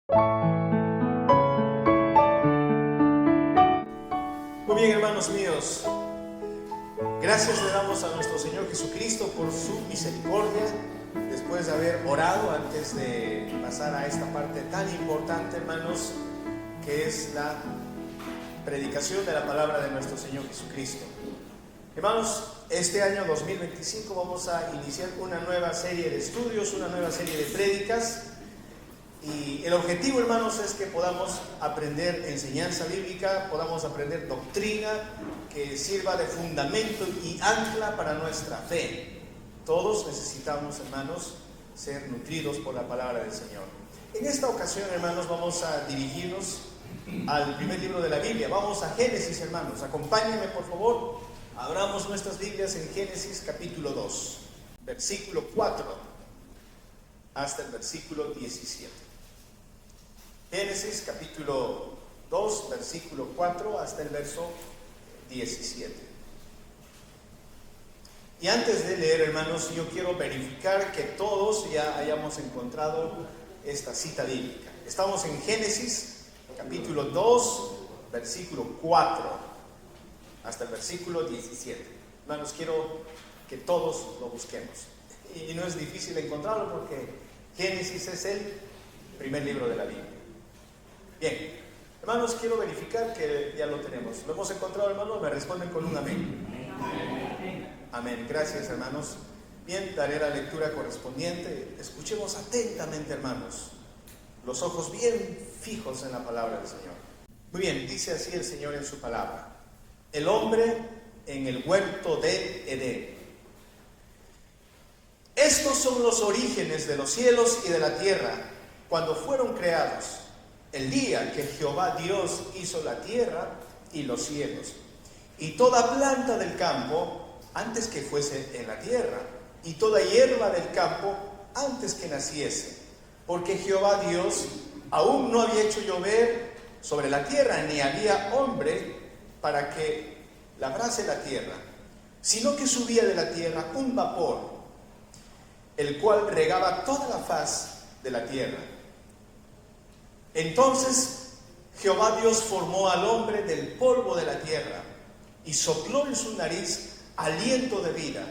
Muy bien, hermanos míos, gracias le damos a nuestro Señor Jesucristo por su misericordia. Después de haber orado antes de pasar a esta parte tan importante, hermanos, que es la predicación de la palabra de nuestro Señor Jesucristo. Hermanos, este año 2025 vamos a iniciar una nueva serie de estudios, una nueva serie de prédicas. Y el objetivo, hermanos, es que podamos aprender enseñanza bíblica, podamos aprender doctrina que sirva de fundamento y ancla para nuestra fe. Todos necesitamos, hermanos, ser nutridos por la palabra del Señor. En esta ocasión, hermanos, vamos a dirigirnos al primer libro de la Biblia. Vamos a Génesis, hermanos. Acompáñenme, por favor. Abramos nuestras Biblias en Génesis capítulo 2, versículo 4 hasta el versículo 17. Génesis capítulo 2, versículo 4 hasta el verso 17. Y antes de leer, hermanos, yo quiero verificar que todos ya hayamos encontrado esta cita bíblica. Estamos en Génesis capítulo 2, versículo 4 hasta el versículo 17. Hermanos, quiero que todos lo busquemos. Y no es difícil encontrarlo porque Génesis es el primer libro de la Biblia. Bien, hermanos, quiero verificar que ya lo tenemos. ¿Lo hemos encontrado, hermanos? Me responden con un amén. Amén. Gracias, hermanos. Bien, daré la lectura correspondiente. Escuchemos atentamente, hermanos. Los ojos bien fijos en la palabra del Señor. Muy bien, dice así el Señor en su palabra. El hombre en el huerto de Edén. Estos son los orígenes de los cielos y de la tierra cuando fueron creados. El día que Jehová Dios hizo la tierra y los cielos, y toda planta del campo antes que fuese en la tierra, y toda hierba del campo antes que naciese, porque Jehová Dios aún no había hecho llover sobre la tierra, ni había hombre para que labrase la tierra, sino que subía de la tierra un vapor, el cual regaba toda la faz de la tierra. Entonces Jehová Dios formó al hombre del polvo de la tierra y sopló en su nariz aliento de vida,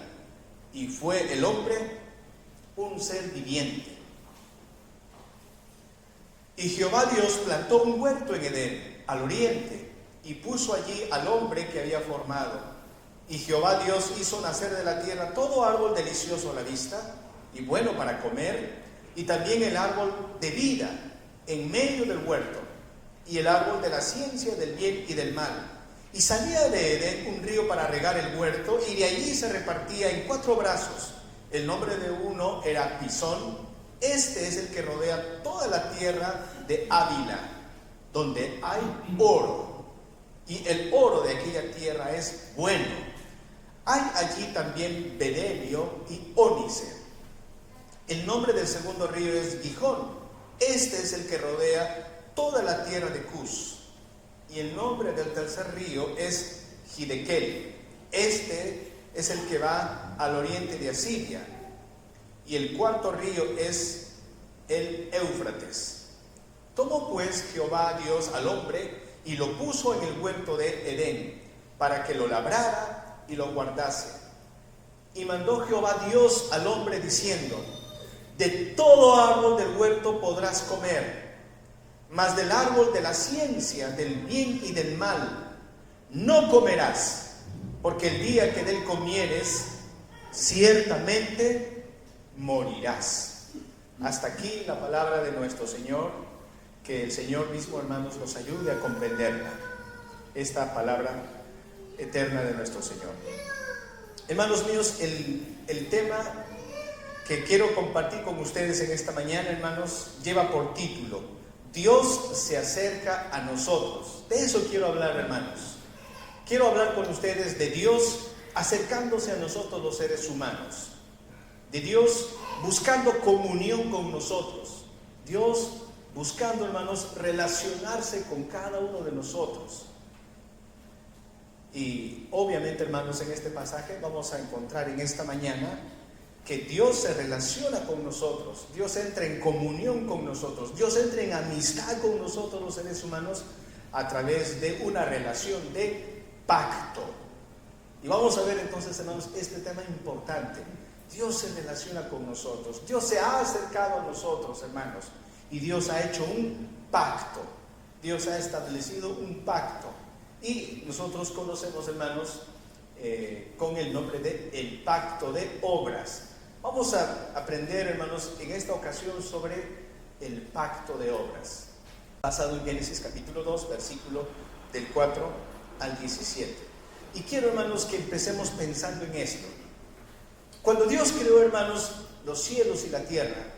y fue el hombre un ser viviente. Y Jehová Dios plantó un huerto en Edén, al oriente, y puso allí al hombre que había formado. Y Jehová Dios hizo nacer de la tierra todo árbol delicioso a la vista y bueno para comer, y también el árbol de vida en medio del huerto, y el árbol de la ciencia del bien y del mal. Y salía de Edén un río para regar el huerto, y de allí se repartía en 4 brazos. El nombre de uno era Pisón. Este es el que rodea toda la tierra de Ávila, donde hay oro, y el oro de aquella tierra es bueno. Hay allí también bedelio y ónice. El nombre del segundo río es Gihón. Este es el que rodea toda la tierra de Cus. Y el nombre del tercer río es Hidekel. Este es el que va al oriente de Asiria. Y el cuarto río es el Éufrates. Tomó pues Jehová Dios al hombre y lo puso en el huerto de Edén, para que lo labrara y lo guardase. Y mandó Jehová Dios al hombre diciendo: de todo árbol del huerto podrás comer, mas del árbol de la ciencia del bien y del mal no comerás, porque el día que de él comieres, ciertamente morirás. Hasta aquí la palabra de nuestro Señor. Que el Señor mismo, hermanos, nos ayude a comprenderla, esta palabra eterna de nuestro Señor. Hermanos míos, el tema que quiero compartir con ustedes en esta mañana, hermanos, lleva por título: Dios se acerca a nosotros. De eso quiero hablar, hermanos. Quiero hablar con ustedes de Dios acercándose a nosotros los seres humanos, de Dios buscando comunión con nosotros, Dios buscando, hermanos, relacionarse con cada uno de nosotros. Y obviamente, hermanos, en este pasaje vamos a encontrar en esta mañana que Dios se relaciona con nosotros, Dios entra en comunión con nosotros, Dios entra en amistad con nosotros los seres humanos a través de una relación de pacto. Y vamos a ver entonces, hermanos, este tema importante. Dios se relaciona con nosotros, Dios se ha acercado a nosotros, hermanos, y Dios ha hecho un pacto, Dios ha establecido un pacto. Y nosotros conocemos, hermanos, con el nombre de el pacto de obras. Vamos a aprender, hermanos, en esta ocasión sobre el pacto de obras, basado en Génesis capítulo 2, versículo del 4 al 17. Y quiero, hermanos, que empecemos pensando en esto. Cuando Dios creó, hermanos, los cielos y la tierra,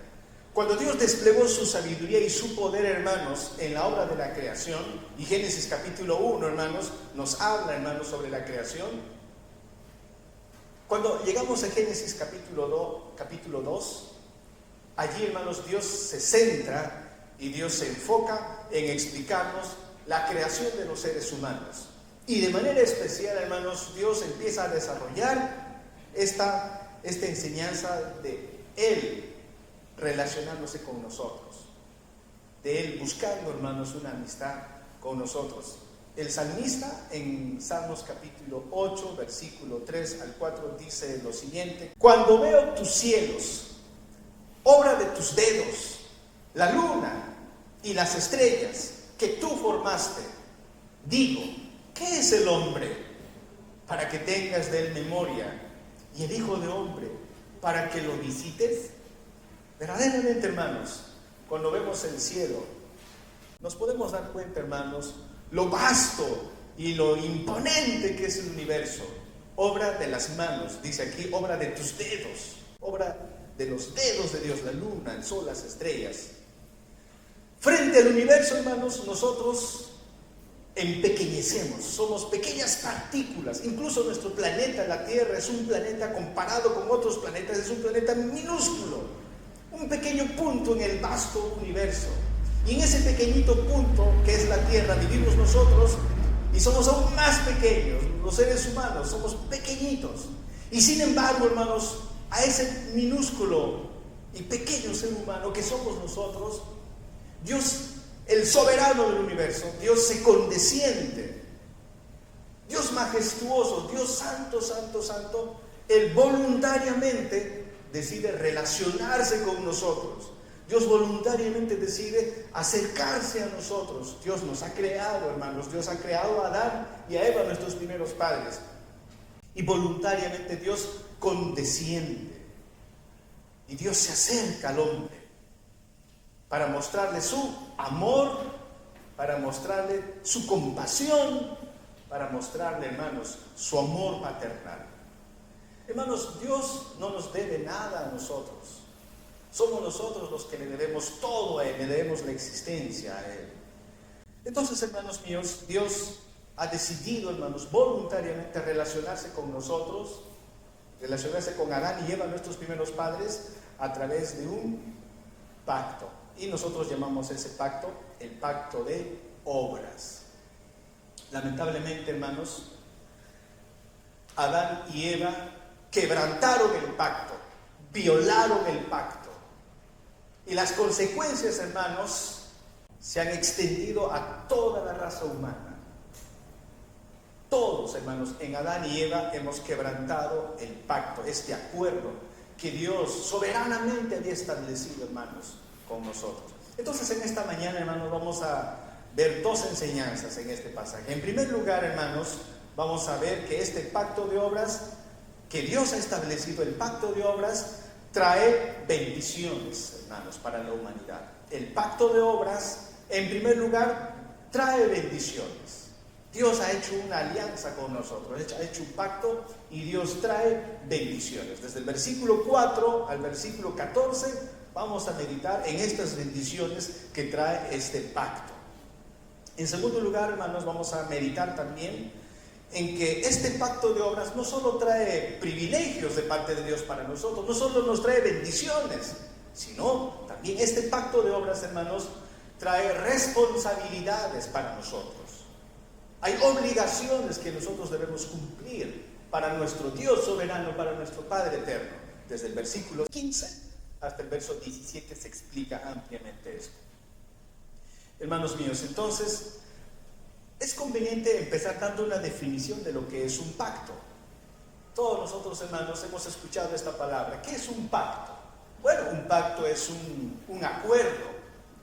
cuando Dios desplegó su sabiduría y su poder, hermanos, en la obra de la creación, y Génesis capítulo 1, hermanos, nos habla, hermanos, sobre la creación. Cuando llegamos a Génesis capítulo 2, allí, hermanos, Dios se centra y Dios se enfoca en explicarnos la creación de los seres humanos. Y de manera especial, hermanos, Dios empieza a desarrollar esta enseñanza de Él relacionándose con nosotros, de Él buscando, hermanos, una amistad con nosotros. El salmista en Salmos capítulo 8, versículo 3 al 4 dice lo siguiente: cuando veo tus cielos, obra de tus dedos, la luna y las estrellas que tú formaste, digo, ¿qué es el hombre para que tengas de él memoria? Y el hijo de hombre para que lo visites. Verdaderamente, hermanos, cuando vemos el cielo, nos podemos dar cuenta, hermanos, lo vasto y lo imponente que es el universo. Obra de las manos, dice aquí, obra de tus dedos, obra de los dedos de Dios, la luna, el sol, las estrellas. Frente al universo, hermanos, nosotros empequeñecemos, somos pequeñas partículas. Incluso nuestro planeta, la Tierra, es un planeta comparado con otros planetas, es un planeta minúsculo, un pequeño punto en el vasto universo. Y en ese pequeñito punto que es la Tierra vivimos nosotros, y somos aún más pequeños. Los seres humanos somos pequeñitos, y sin embargo, hermanos, a ese minúsculo y pequeño ser humano que somos nosotros, Dios, el soberano del universo, Dios se condesciende, Dios majestuoso, Dios santo, santo, santo, Él voluntariamente decide relacionarse con nosotros. Dios voluntariamente decide acercarse a nosotros. Dios nos ha creado, hermanos. Dios ha creado a Adán y a Eva, nuestros primeros padres. Y voluntariamente Dios condesciende. Y Dios se acerca al hombre para mostrarle su amor, para mostrarle su compasión, para mostrarle, hermanos, su amor paternal. Hermanos, Dios no nos debe nada a nosotros. Somos nosotros los que le debemos todo a Él, le debemos la existencia a Él. Entonces, hermanos míos, Dios ha decidido, hermanos, voluntariamente relacionarse con nosotros, relacionarse con Adán y Eva, nuestros primeros padres, a través de un pacto. Y nosotros llamamos ese pacto el pacto de obras. Lamentablemente, hermanos, Adán y Eva quebrantaron el pacto, violaron el pacto. Y las consecuencias, hermanos, se han extendido a toda la raza humana. Todos, hermanos, en Adán y Eva hemos quebrantado el pacto, este acuerdo que Dios soberanamente había establecido, hermanos, con nosotros. Entonces, en esta mañana, hermanos, vamos a ver dos enseñanzas en este pasaje. En primer lugar, hermanos, vamos a ver que este pacto de obras que Dios ha establecido, el pacto de obras, trae bendiciones, hermanos, para la humanidad. El pacto de obras, en primer lugar, trae bendiciones. Dios ha hecho una alianza con nosotros, ha hecho un pacto y Dios trae bendiciones. Desde el versículo 4 al versículo 14 vamos a meditar en estas bendiciones que trae este pacto. En segundo lugar, hermanos, vamos a meditar también en que este pacto de obras no solo trae privilegios de parte de Dios para nosotros, no solo nos trae bendiciones, sino también este pacto de obras, hermanos, trae responsabilidades para nosotros. Hay obligaciones que nosotros debemos cumplir para nuestro Dios soberano, para nuestro Padre eterno. Desde el versículo 15 hasta el verso 17 se explica ampliamente esto. Hermanos míos, entonces es conveniente empezar dando una definición de lo que es un pacto. Todos nosotros, hermanos, hemos escuchado esta palabra. ¿Qué es un pacto? Bueno, un pacto es un acuerdo,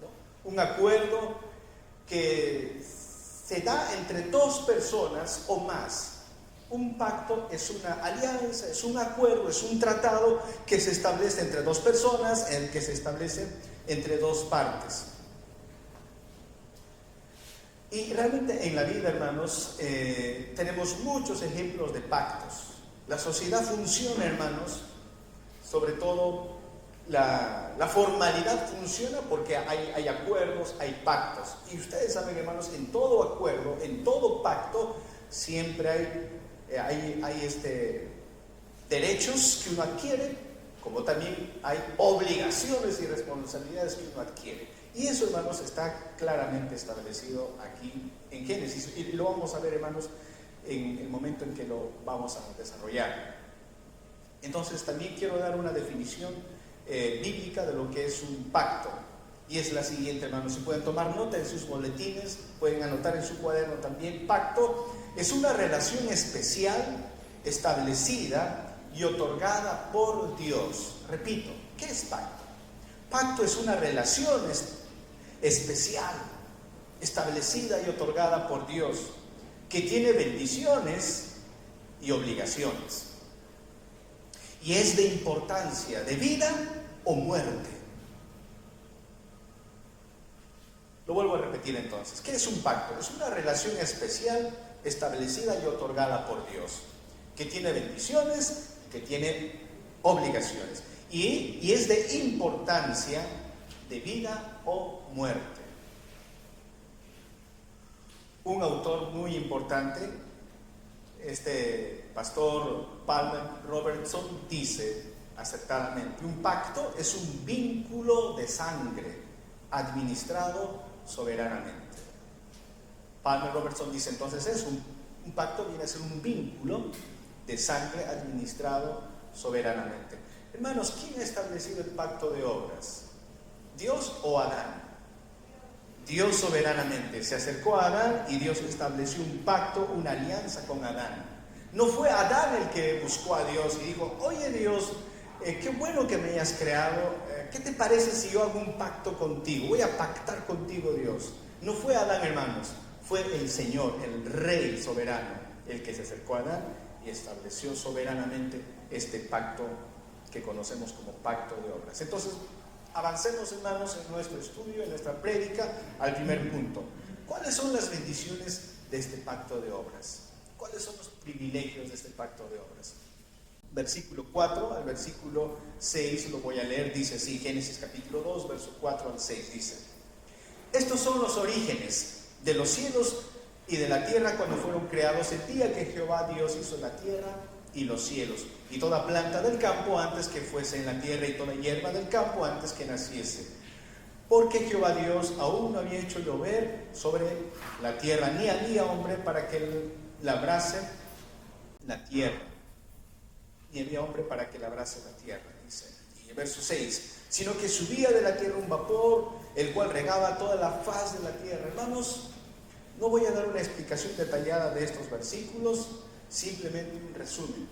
¿no? Un acuerdo que se da entre dos personas o más. Un pacto es una alianza, es un acuerdo, es un tratado que se establece entre dos personas, que se establece entre dos partes. Y realmente en la vida, hermanos, tenemos muchos ejemplos de pactos. La sociedad funciona, hermanos, sobre todo la formalidad funciona porque hay acuerdos, hay pactos. Y ustedes saben, hermanos, en todo acuerdo, en todo pacto, siempre hay derechos que uno adquiere, como también hay obligaciones y responsabilidades que uno adquiere. Y eso, hermanos, está claramente establecido aquí en Génesis. Y lo vamos a ver, hermanos, en el momento en que lo vamos a desarrollar. Entonces, también quiero dar una definición bíblica de lo que es un pacto. Y es la siguiente, hermanos. Si pueden tomar nota en sus boletines, pueden anotar en su cuaderno también. Pacto es una relación especial, establecida y otorgada por Dios. Repito, ¿qué es pacto? Pacto es una relación especial, establecida y otorgada por Dios, que tiene bendiciones y obligaciones. Y es de importancia, de vida o muerte. Lo vuelvo a repetir entonces. ¿Qué es un pacto? Es una relación especial, establecida y otorgada por Dios, que tiene bendiciones, que tiene obligaciones. Y es de importancia, de vida o muerte. Un autor muy importante, pastor Palmer Robertson, dice acertadamente: un pacto es un vínculo de sangre administrado soberanamente. Palmer Robertson dice entonces eso, un pacto viene a ser un vínculo de sangre administrado soberanamente. Hermanos, ¿quién ha establecido el pacto de obras? ¿Dios o Adán? Dios soberanamente se acercó a Adán y Dios estableció un pacto, una alianza con Adán. No fue Adán el que buscó a Dios y dijo: oye Dios, qué bueno que me hayas creado, ¿qué te parece si yo hago un pacto contigo? Voy a pactar contigo, Dios. No fue Adán, hermanos, fue el Señor, el Rey soberano, el que se acercó a Adán y estableció soberanamente este pacto que conocemos como pacto de obras. Entonces, avancemos, hermanos, en nuestro estudio, en nuestra prédica, al primer punto. ¿Cuáles son las bendiciones de este pacto de obras? ¿Cuáles son los privilegios de este pacto de obras? Versículo 4 al versículo 6, lo voy a leer, dice así, Génesis capítulo 2, verso 4 al 6, dice: estos son los orígenes de los cielos y de la tierra cuando fueron creados el día que Jehová Dios hizo la tierra y los cielos, y toda planta del campo antes que fuese en la tierra, y toda hierba del campo antes que naciese. Porque Jehová Dios aún no había hecho llover sobre la tierra, ni había hombre para que labrase la tierra. Ni había hombre para que labrase la tierra, dice. Y el verso 6, sino que subía de la tierra un vapor, el cual regaba toda la faz de la tierra. Hermanos, no voy a dar una explicación detallada de estos versículos, simplemente un resumen.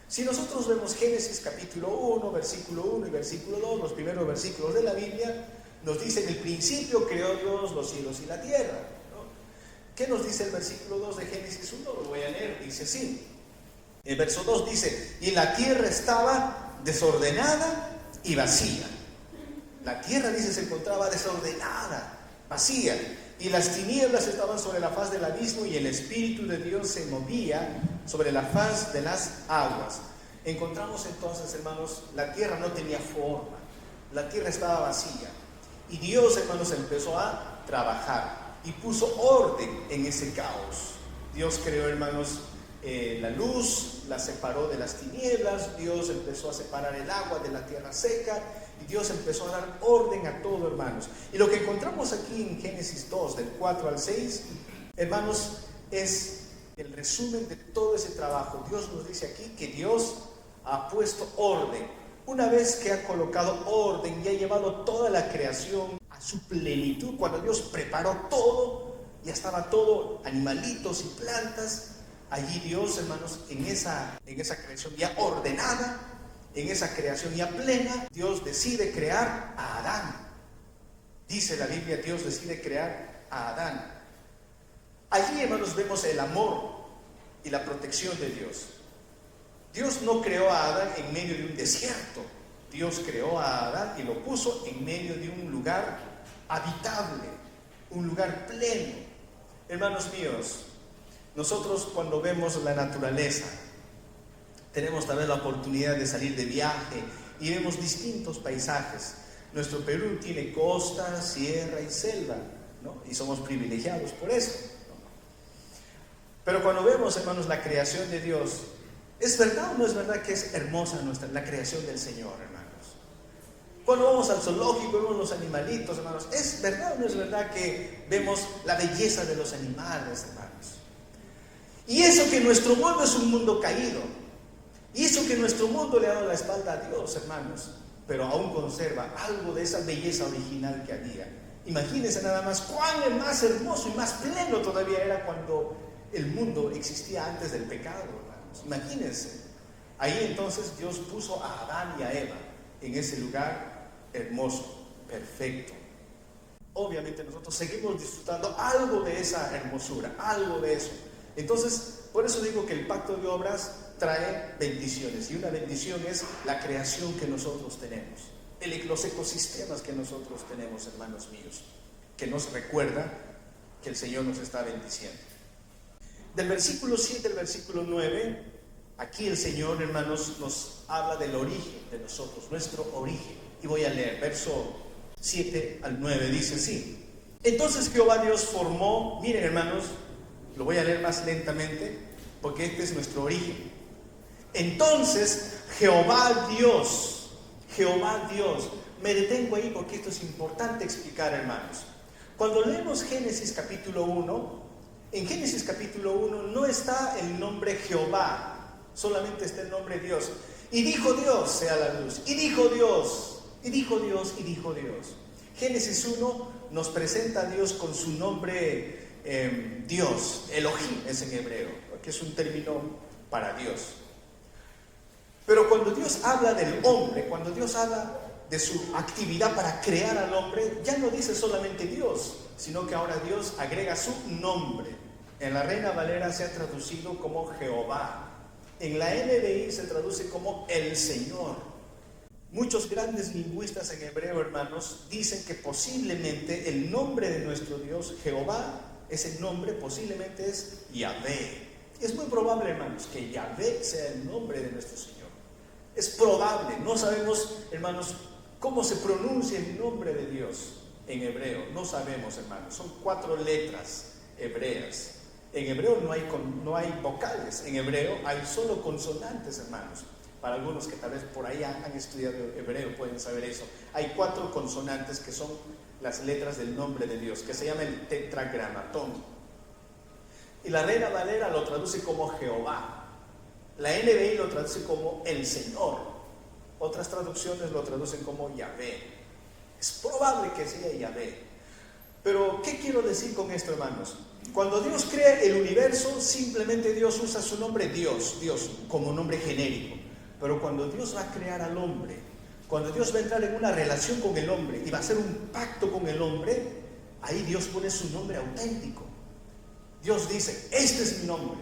Si nosotros vemos Génesis capítulo 1, versículo 1 y versículo 2, los primeros versículos de la Biblia, nos dice: en el principio creó Dios los cielos y la tierra, ¿no? ¿Qué nos dice el versículo 2 de Génesis 1? Lo voy a leer, dice así. El verso 2 dice: y la tierra estaba desordenada y vacía. La tierra, dice, se encontraba desordenada, vacía, y las tinieblas estaban sobre la faz del abismo, y el Espíritu de Dios se movía sobre la faz de las aguas. Encontramos entonces, hermanos, la tierra no tenía forma, la tierra estaba vacía, y Dios, hermanos, empezó a trabajar y puso orden en ese caos. Dios creó, hermanos, la luz, la separó de las tinieblas. Dios empezó a separar el agua de la tierra seca, y Dios empezó a dar orden a todo, hermanos. Y lo que encontramos aquí en Génesis 2, del 4 al 6, hermanos, es el resumen de todo ese trabajo. Dios nos dice aquí que Dios ha puesto orden una vez que ha colocado orden y ha llevado toda la creación a su plenitud, cuando Dios preparó todo, ya estaba todo, animalitos y plantas, allí Dios, hermanos, en esa creación ya ordenada, en esa creación ya plena, Dios decide crear a Adán. Dice la Biblia, Dios decide crear a Adán. Allí, hermanos, vemos el amor y la protección de Dios. Dios no creó a Adán en medio de un desierto. Dios creó a Adán y lo puso en medio de un lugar habitable, un lugar pleno. Hermanos míos, nosotros cuando vemos la naturaleza, tenemos también la oportunidad de salir de viaje y vemos distintos paisajes. Nuestro Perú tiene costa, sierra y selva, ¿no? Y somos privilegiados por eso, ¿no? Pero cuando vemos, hermanos, la creación de Dios, ¿es verdad o no es verdad que es hermosa la creación del Señor, hermanos? Cuando vamos al zoológico, vemos los animalitos, hermanos, ¿es verdad o no es verdad que vemos la belleza de los animales, hermanos? Y eso que nuestro mundo es un mundo caído, y eso que nuestro mundo le ha dado la espalda a Dios, hermanos, pero aún conserva algo de esa belleza original que había. Imagínense nada más cuán más hermoso y más pleno todavía era cuando el mundo existía antes del pecado, hermanos. Imagínense. Ahí entonces Dios puso a Adán y a Eva en ese lugar hermoso, perfecto. Obviamente nosotros seguimos disfrutando algo de esa hermosura, algo de eso. Entonces, por eso digo que el pacto de obras trae bendiciones, y una bendición es la creación que nosotros tenemos, los ecosistemas que nosotros tenemos, hermanos míos, que nos recuerda que el Señor nos está bendiciendo. Del versículo 7 al versículo 9, aquí el Señor, hermanos, nos habla del origen de nosotros, nuestro origen. Y voy a leer, verso 7 al 9, dice así: entonces Jehová Dios formó, miren hermanos, lo voy a leer más lentamente, porque este es nuestro origen. Entonces Jehová Dios, me detengo ahí porque esto es importante explicar, hermanos. Cuando leemos Génesis capítulo 1, en Génesis capítulo 1 no está el nombre Jehová, solamente está el nombre Dios. Y dijo Dios, sea la luz. Y dijo Dios, y dijo Dios, y dijo Dios. Génesis 1 nos presenta a Dios con su nombre Dios, Elohim es en hebreo, que es un término para Dios. Pero cuando Dios habla del hombre, cuando Dios habla de su actividad para crear al hombre, ya no dice solamente Dios, sino que ahora Dios agrega su nombre. En la Reina Valera se ha traducido como Jehová. En la NBI se traduce como el Señor. Muchos grandes lingüistas en hebreo, hermanos, dicen que posiblemente el nombre de nuestro Dios, Jehová, ese nombre posiblemente es Yahvé. Es muy probable, hermanos, que Yahvé sea el nombre de nuestro Señor. Es probable, no sabemos, hermanos, cómo se pronuncia el nombre de Dios en hebreo. No sabemos, hermanos, son 4 letras hebreas. En hebreo no hay vocales, en hebreo hay solo consonantes, hermanos. Para algunos que tal vez por ahí han estudiado hebreo pueden saber eso. Hay 4 consonantes que son las letras del nombre de Dios, que se llama el tetragramatón. Y la Reina Valera lo traduce como Jehová. La NBI lo traduce como el Señor. Otras traducciones lo traducen como Yahvé. Es probable que sea Yahvé. Pero, ¿qué quiero decir con esto, hermanos? Cuando Dios crea el universo, simplemente Dios usa su nombre Dios, como nombre genérico. Pero cuando Dios va a crear al hombre, cuando Dios va a entrar en una relación con el hombre y va a hacer un pacto con el hombre, ahí Dios pone su nombre auténtico. Dios dice, este es mi nombre.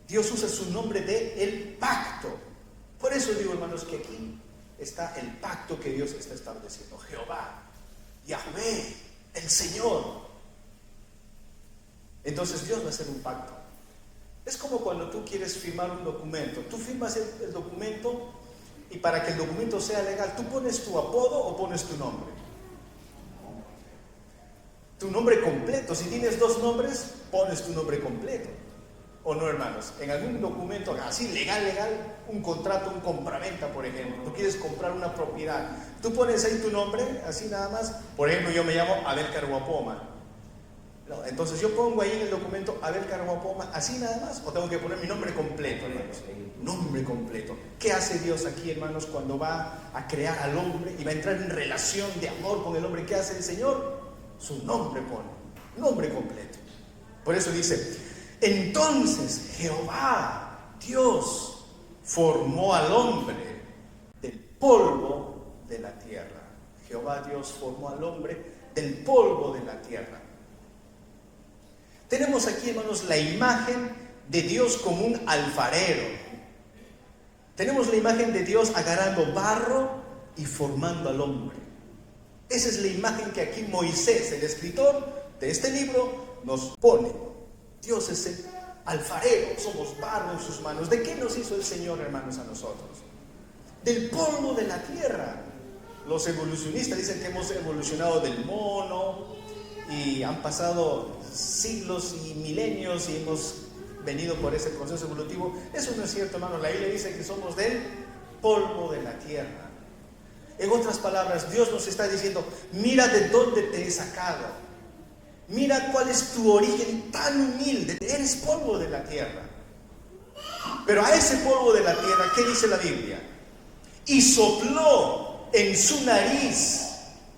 Dios usa su nombre de el pacto. Por eso digo, hermanos, que aquí está el pacto que Dios está estableciendo. Jehová, Yahvé, el Señor. Entonces Dios va a hacer un pacto. Es como cuando tú quieres firmar un documento. Tú firmas el documento y para que el documento sea legal, ¿tú pones tu apodo o pones tu nombre? Tu nombre completo. Si tienes 2 nombres, pones tu nombre completo. ¿O no, hermanos? En algún documento así legal, un contrato, un compraventa, por ejemplo, tú quieres comprar una propiedad, tú pones ahí tu nombre, así nada más. Por ejemplo, yo me llamo Abel Carguapoma. No, entonces yo pongo ahí en el documento Abel Carvapoma, así nada más, o tengo que poner mi nombre completo, hermanos. Nombre completo. ¿Qué hace Dios aquí, hermanos, cuando va a crear al hombre y va a entrar en relación de amor con el hombre? ¿Qué hace el Señor? Su nombre pone, nombre completo. Por eso dice, entonces Jehová, Dios, formó al hombre del polvo de la tierra. Jehová Dios formó al hombre del polvo de la tierra. Tenemos aquí, hermanos, la imagen de Dios como un alfarero. Tenemos la imagen de Dios agarrando barro y formando al hombre. Esa es la imagen que aquí Moisés, el escritor de este libro, nos pone. Dios es el alfarero, somos barro en sus manos. ¿De qué nos hizo el Señor, hermanos, a nosotros? Del polvo de la tierra. Los evolucionistas dicen que hemos evolucionado del mono y han pasado siglos y milenios y hemos venido por ese proceso evolutivo. Eso no es cierto, hermano. La Biblia dice que somos del polvo de la tierra. En otras palabras, Dios nos está diciendo, mira de dónde te he sacado, mira cuál es tu origen tan humilde, eres polvo de la tierra. Pero a ese polvo de la tierra, ¿qué dice la Biblia? Y sopló en su nariz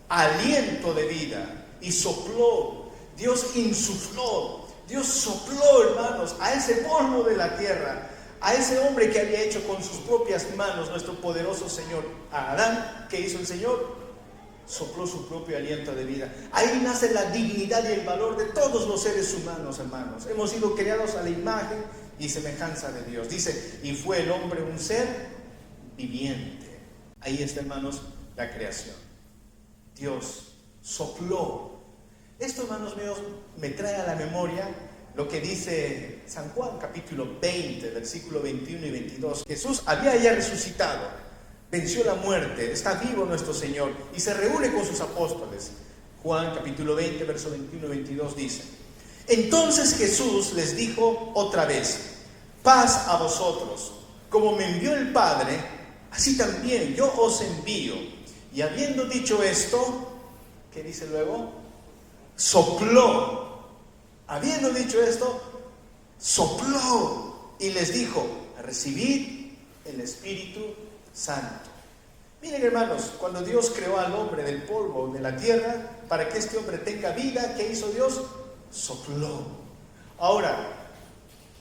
aliento de vida. Y sopló, Dios insufló, Dios sopló, hermanos, a ese polvo de la tierra, a ese hombre que había hecho con sus propias manos nuestro poderoso Señor, a Adán. ¿Qué hizo el Señor? Sopló su propio aliento de vida. Ahí nace la dignidad y el valor de todos los seres humanos, hermanos. Hemos sido creados a la imagen y semejanza de Dios. Dice, y fue el hombre un ser viviente. Ahí está, hermanos, la creación. Dios sopló. Esto, hermanos míos, me trae a la memoria lo que dice San Juan, capítulo 20, versículo 21 y 22. Jesús había ya resucitado, venció la muerte, está vivo nuestro Señor y se reúne con sus apóstoles. Juan, capítulo 20, verso 21 y 22 dice, entonces Jesús les dijo otra vez, paz a vosotros, como me envió el Padre, así también yo os envío. Y habiendo dicho esto, ¿qué dice luego? Sopló. Habiendo dicho esto, sopló y les dijo, recibid el Espíritu Santo. Miren, hermanos, cuando Dios creó al hombre del polvo de la tierra, para que este hombre tenga vida, ¿qué hizo Dios? Sopló. Ahora,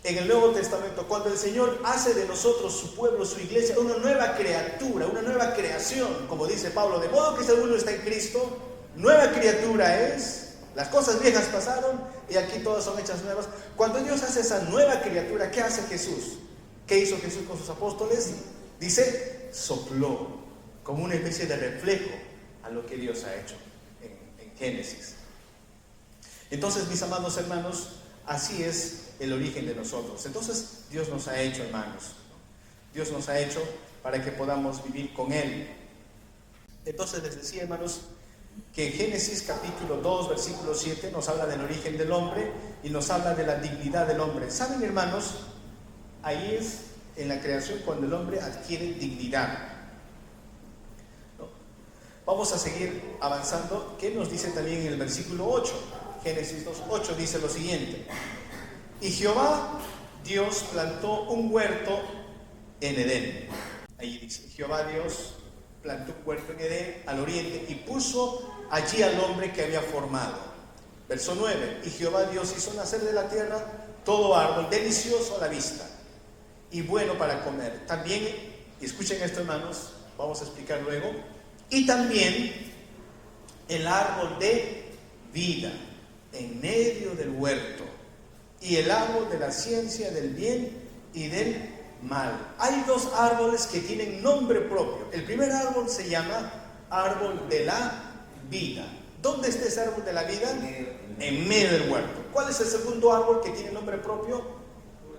en el Nuevo Testamento, cuando el Señor hace de nosotros, su pueblo, su iglesia, una nueva criatura, una nueva creación, como dice Pablo, de modo que si alguno está en Cristo, nueva criatura es. Las cosas viejas pasaron y aquí todas son hechas nuevas. Cuando Dios hace esa nueva criatura, ¿qué hace Jesús? ¿Qué hizo Jesús con sus apóstoles? Dice, sopló, como una especie de reflejo a lo que Dios ha hecho en Génesis. Entonces, mis amados hermanos, así es el origen de nosotros. Entonces, Dios nos ha hecho, hermanos. Dios nos ha hecho para que podamos vivir con Él. Entonces, les decía, hermanos, que en Génesis capítulo 2, versículo 7 nos habla del origen del hombre y nos habla de la dignidad del hombre. ¿Saben, hermanos? Ahí es en la creación cuando el hombre adquiere dignidad. ¿No? Vamos a seguir avanzando. ¿Qué nos dice también en el versículo 8? Génesis 2, 8 dice lo siguiente. Y Jehová Dios plantó un huerto en Edén. Ahí dice, Jehová Dios plantó un huerto en Edén al oriente y puso allí al hombre que había formado. Verso 9, y Jehová Dios hizo nacer de la tierra todo árbol delicioso a la vista y bueno para comer. También, escuchen esto, hermanos, vamos a explicar luego, y también el árbol de vida en medio del huerto y el árbol de la ciencia del bien y del mal. Hay dos árboles que tienen nombre propio. El primer árbol se llama árbol de la vida. ¿Dónde está ese árbol de la vida? En medio del huerto. ¿Cuál es el segundo árbol que tiene nombre propio?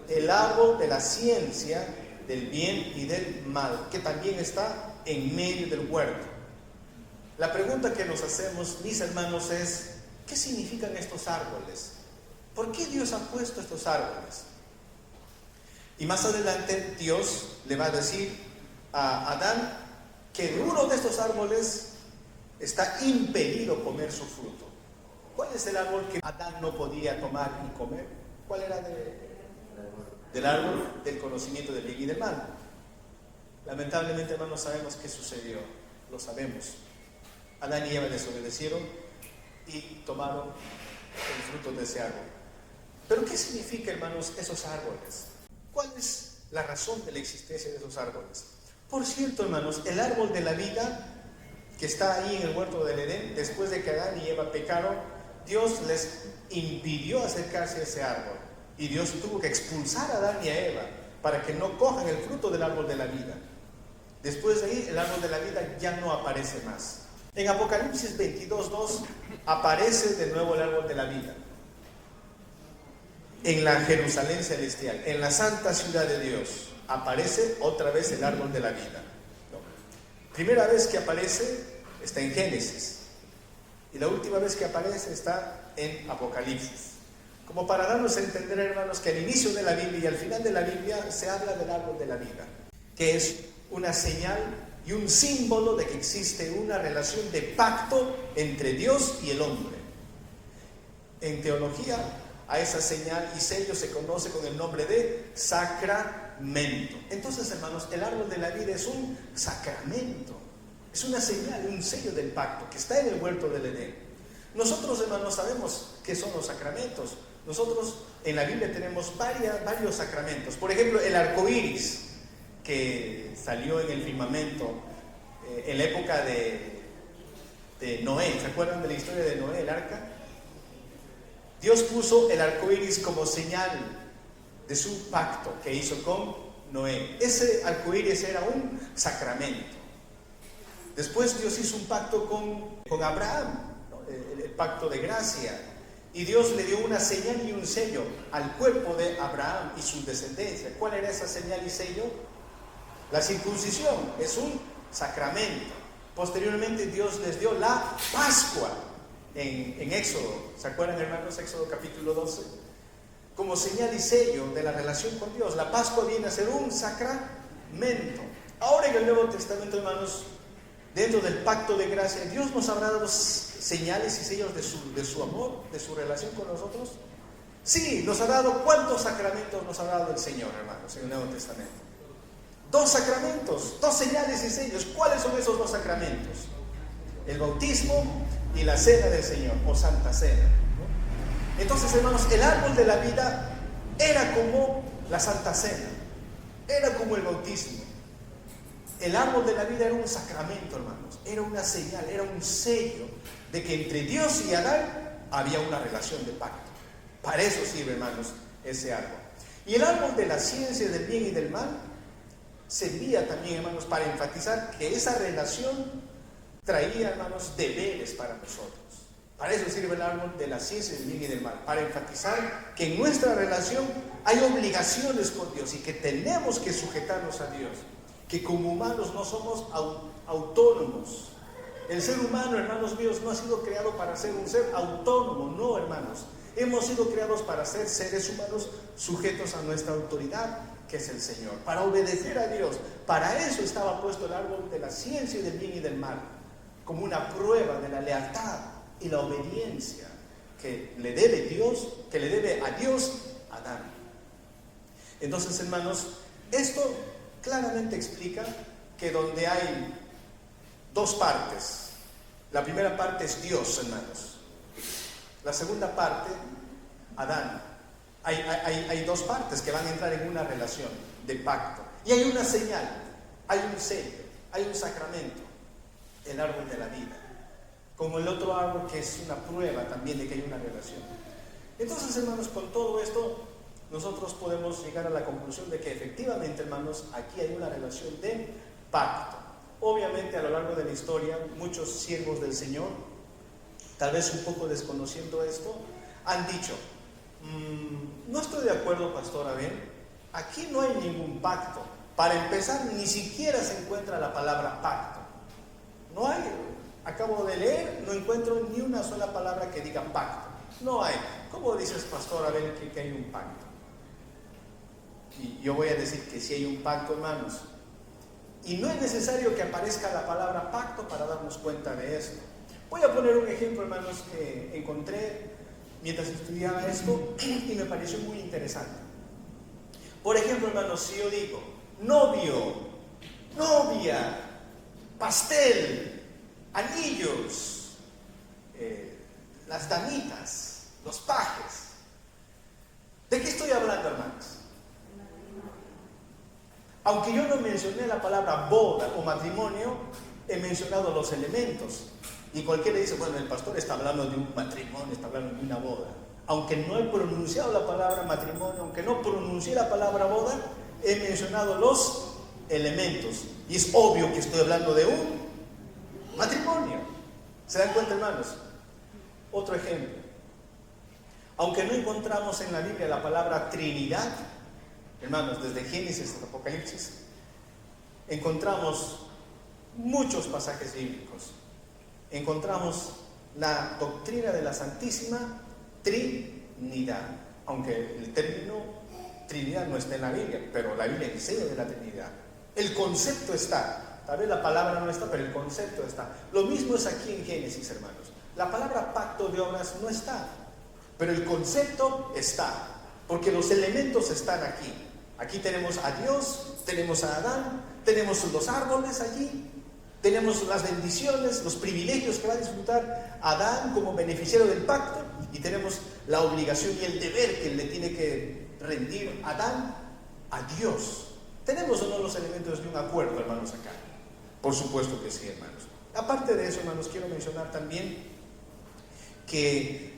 El árbol de la ciencia del bien y del mal, que también está en medio del huerto. La pregunta que nos hacemos, mis hermanos, es ¿qué significan estos árboles? ¿Por qué Dios ha puesto estos árboles? Y más adelante Dios le va a decir a Adán que de uno de estos árboles está impedido comer su fruto. ¿Cuál es el árbol que Adán no podía tomar y comer? ¿Cuál era del árbol del conocimiento del bien y del mal? Lamentablemente, hermanos, sabemos qué sucedió. Lo sabemos. Adán y Eva desobedecieron y tomaron el fruto de ese árbol. Pero ¿qué significa, hermanos, esos árboles? ¿Cuál es la razón de la existencia de esos árboles? Por cierto, hermanos, el árbol de la vida que está ahí en el huerto del Edén, después de que Adán y Eva pecaron, Dios les impidió acercarse a ese árbol. Y Dios tuvo que expulsar a Adán y a Eva para que no cojan el fruto del árbol de la vida. Después de ahí, el árbol de la vida ya no aparece más. En Apocalipsis 22:2 aparece de nuevo el árbol de la vida. En la Jerusalén celestial, en la santa ciudad de Dios, aparece otra vez el árbol de la vida. Primera vez que aparece está en Génesis y la última vez que aparece está en Apocalipsis. Como para darnos a entender, hermanos, que al inicio de la Biblia y al final de la Biblia se habla del árbol de la vida, que es una señal y un símbolo de que existe una relación de pacto entre Dios y el hombre. En teología, a esa señal y sello se conoce con el nombre de sacramento. Entonces, hermanos, el árbol de la vida es un sacramento, es una señal, un sello del pacto que está en el huerto del Edén. Nosotros, hermanos, sabemos qué son los sacramentos. Nosotros en la Biblia tenemos varios sacramentos. Por ejemplo, el arco iris, que salió en el firmamento en la época de Noé. ¿Se acuerdan de la historia de Noé, el arca? Dios puso el arco iris como señal de su pacto que hizo con Noé. Ese arco iris era un sacramento. Después Dios hizo un pacto con Abraham, ¿no? El pacto de gracia. Y Dios le dio una señal y un sello al cuerpo de Abraham y su descendencia. ¿Cuál era esa señal y sello? La circuncisión es un sacramento. Posteriormente Dios les dio la Pascua en Éxodo. ¿Se acuerdan, hermanos? Éxodo capítulo 12. Como señal y sello de la relación con Dios. La Pascua viene a ser un sacramento. Ahora en el Nuevo Testamento, hermanos, dentro del pacto de gracia, Dios nos habrá dado señales y sellos de su amor, de su relación con nosotros. Sí, nos ha dado. ¿Cuántos sacramentos nos ha dado el Señor, hermanos, en el Nuevo Testamento? 2 sacramentos, 2 señales y sellos. ¿Cuáles son esos 2 sacramentos? El bautismo y la cena del Señor, o Santa Cena, ¿no? Entonces, hermanos, el árbol de la vida era como la Santa Cena, era como el bautismo. El árbol de la vida era un sacramento, hermanos, era una señal, era un sello de que entre Dios y Adán había una relación de pacto. Para eso sirve, hermanos, ese árbol. Y el árbol de la ciencia del bien y del mal servía también, hermanos, para enfatizar que esa relación traía, hermanos, deberes para nosotros. Para eso sirve el árbol de la ciencia del bien y del mal, para enfatizar que en nuestra relación hay obligaciones con Dios y que tenemos que sujetarnos a Dios, que como humanos no somos autónomos. El ser humano, hermanos míos, no ha sido creado para ser un ser autónomo, no, hermanos. Hemos sido creados para ser seres humanos sujetos a nuestra autoridad, que es el Señor, para obedecer a Dios. Para eso estaba puesto el árbol de la ciencia del bien y del mal, como una prueba de la lealtad y la obediencia que le debe a Dios Adán. Entonces, hermanos, esto claramente explica que donde hay 2 partes, la primera parte es Dios, hermanos. La segunda parte, Adán. Hay 2 partes que van a entrar en una relación de pacto. Y hay una señal, hay un sello, hay un sacramento, el árbol de la vida. Como el otro árbol que es una prueba también de que hay una relación. Entonces, hermanos, con todo esto, nosotros podemos llegar a la conclusión de que efectivamente, hermanos, aquí hay una relación de pacto. Obviamente, a lo largo de la historia, muchos siervos del Señor, tal vez un poco desconociendo esto, han dicho: no estoy de acuerdo, pastor Abel, aquí no hay ningún pacto. Para empezar, ni siquiera se encuentra la palabra pacto. No hay, acabo de leer, no encuentro ni una sola palabra que diga pacto. No hay. ¿Cómo dices, pastor Abel, que hay un pacto? Y yo voy a decir que sí hay un pacto, hermanos. Y no es necesario que aparezca la palabra pacto para darnos cuenta de esto. Voy a poner un ejemplo, hermanos, que encontré mientras estudiaba esto y me pareció muy interesante. Por ejemplo, hermanos, si yo digo novio, novia, pastel, anillos, las damitas, los pajes, ¿de qué estoy hablando, hermanos? Aunque yo no mencioné la palabra boda o matrimonio, he mencionado los elementos. Y cualquiera dice, bueno, el pastor está hablando de un matrimonio, está hablando de una boda. Aunque no he pronunciado la palabra matrimonio, aunque no pronuncié la palabra boda, he mencionado los elementos. Y es obvio que estoy hablando de un matrimonio. ¿Se dan cuenta, hermanos? Otro ejemplo. Aunque no encontramos en la Biblia la palabra Trinidad, hermanos, desde Génesis hasta Apocalipsis, encontramos muchos pasajes bíblicos. Encontramos la doctrina de la Santísima Trinidad, aunque el término Trinidad no está en la Biblia, pero la Biblia enseña de la Trinidad. El concepto está, tal vez la palabra no está, pero el concepto está. Lo mismo es aquí en Génesis, hermanos. La palabra pacto de obras no está, pero el concepto está, porque los elementos están aquí. Aquí tenemos a Dios, tenemos a Adán, tenemos los árboles allí, tenemos las bendiciones, los privilegios que va a disfrutar Adán como beneficiario del pacto, y tenemos la obligación y el deber que le tiene que rendir Adán a Dios. ¿Tenemos o no los elementos de un acuerdo, hermanos, acá? Por supuesto que sí, hermanos. Aparte de eso, hermanos, quiero mencionar también que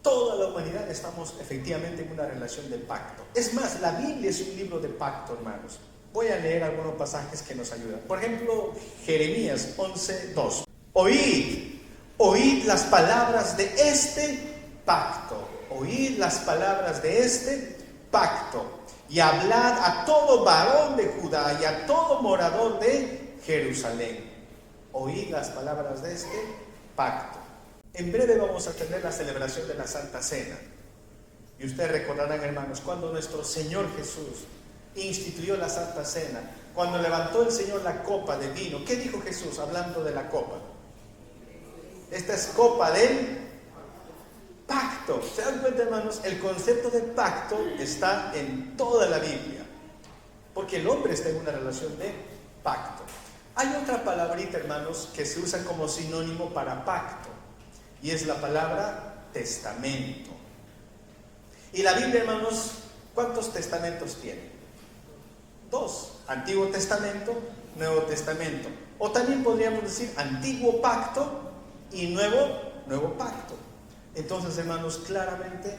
toda la humanidad estamos efectivamente en una relación de pacto. Es más, la Biblia es un libro de pacto, hermanos. Voy a leer algunos pasajes que nos ayudan. Por ejemplo, Jeremías 11:2. Oíd las palabras de este pacto. Oíd las palabras de este pacto. Y hablad a todo varón de Judá y a todo morador de Jerusalén. Oíd las palabras de este pacto. En breve vamos a tener la celebración de la Santa Cena. Y ustedes recordarán, hermanos, cuando nuestro Señor Jesús instituyó la Santa Cena, cuando levantó el Señor la copa de vino, ¿qué dijo Jesús hablando de la copa? Esta es copa del pacto. ¿Se dan cuenta, hermanos? El concepto de pacto está en toda la Biblia, porque el hombre está en una relación de pacto. Hay otra palabrita, hermanos, que se usa como sinónimo para pacto, y es la palabra testamento. Y la Biblia, hermanos, ¿cuántos testamentos tiene? 2, Antiguo Testamento, Nuevo Testamento. O también podríamos decir Antiguo Pacto y Nuevo Pacto. Entonces, hermanos, claramente